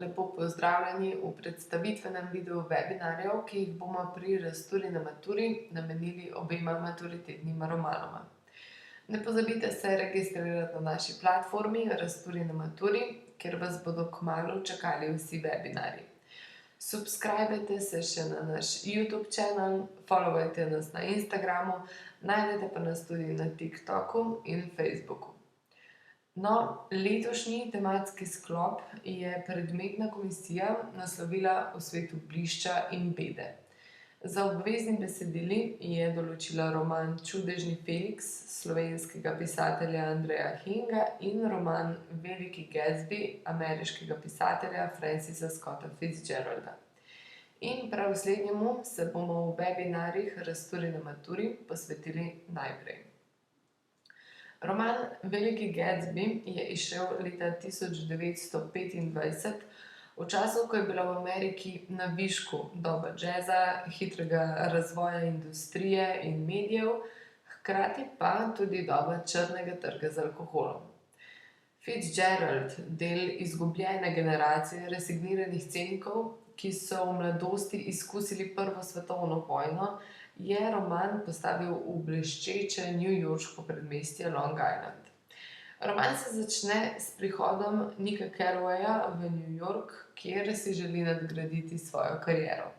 Lepo pozdravljeni v predstavitvenem videu webinarjev, ki jih bomo pri Razturi na maturi namenili obema maturitetnima romanoma. Ne pozabite se registrirati na naši platformi Razturi na maturi, kjer vas bodo kmalu čakali vsi webinarji. Subscribajte se še na naš YouTube channel, followajte nas na Instagramu, najdete pa nas tudi na TikToku in Facebooku. No, letošnji tematski sklop je predmetna komisija naslovila V svetu blišča in bede. Za obvezni besedili je določila roman Čudežni Feliks slovenskega pisatelja Andreja Henga in roman Veliki Gatsby ameriškega pisatelja Francisa Scotta Fitzgeralda. In prav slednjemu se bomo v webinarjih Razturi na maturi posvetili najprej. Roman Veliki Gatsby je izšel leta 1925, v času, ko je bila v Ameriki na višku doba džeza, hitrega razvoja industrije in medijev, hkrati pa tudi doba črnega trga z alkoholom. Fitzgerald, del izgubljene generacije resigniranih cenikov, ki so v mladosti izkusili prvo svetovno vojno, je roman postavil v bleščeče newyorško predmestje Long Island. Roman se začne s prihodom Nicka Carrawaya v New York, kjer si želi nadgraditi svojo kariero.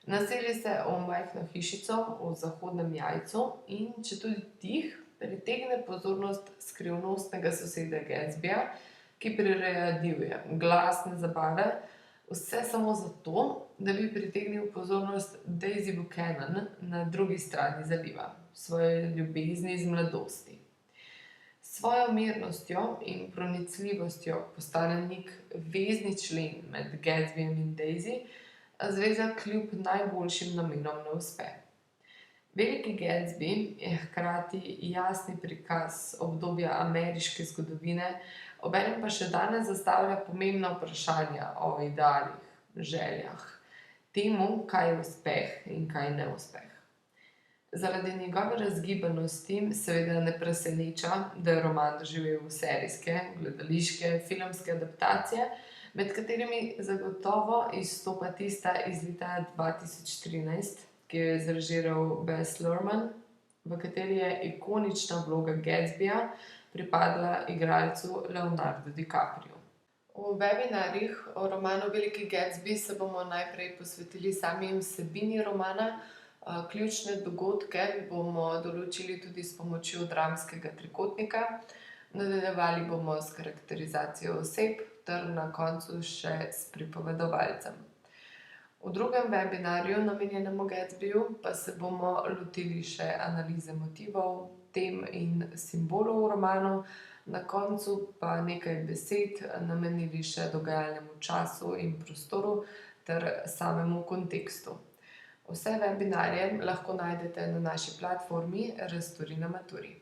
Naseli se v majhno hišico v Zahodnem Jajcu in četudi tih, pritegne pozornost skrivnostnega soseda Gatsbyja, ki prireja divje, glasne zabave, vse samo zato, da bi pritegnil pozornost Daisy Buchanan na drugi strani zaliva, svoje ljubezni iz mladosti. S svojo mirnostjo in pronicljivostjo postane Nick vezni člen med Gatsbyjem in Daisy, a zveza kljub najboljšim namenom ne uspe. Veliki Gatsby je hkrati jasni prikaz obdobja ameriške zgodovine, obenem pa še danes zastavlja pomembna vprašanja o idealih, željah, temu, kaj je uspeh in kaj neuspeh. Zaradi njegove razgibanosti seveda ne preseneča, da je roman doživel serijske, gledališke, filmske adaptacije, med katerimi zagotovo izstopa tista iz leta 2013, ki jo je zrežiral Baz Luhrmann, v kateri je ikonična vloga Gatsbyja pripadla igralcu Leonardu DiCapriu. V webinarjih o romanu Veliki Gatsby se bomo najprej posvetili sami vsebini romana, ključne dogodke bomo določili tudi s pomočjo dramskega trikotnika, nadaljevali bomo s karakterizacijo oseb ter na koncu še s pripovedovalcem. V drugem webinarju, namenjenemu Gatsbyju, pa se bomo lotili še analize motivov, tem in simbolov v romanu, na koncu pa nekaj besed namenili še dogajalnemu času in prostoru ter samemu kontekstu. Vse webinarje lahko najdete na naši platformi Razturi na maturi.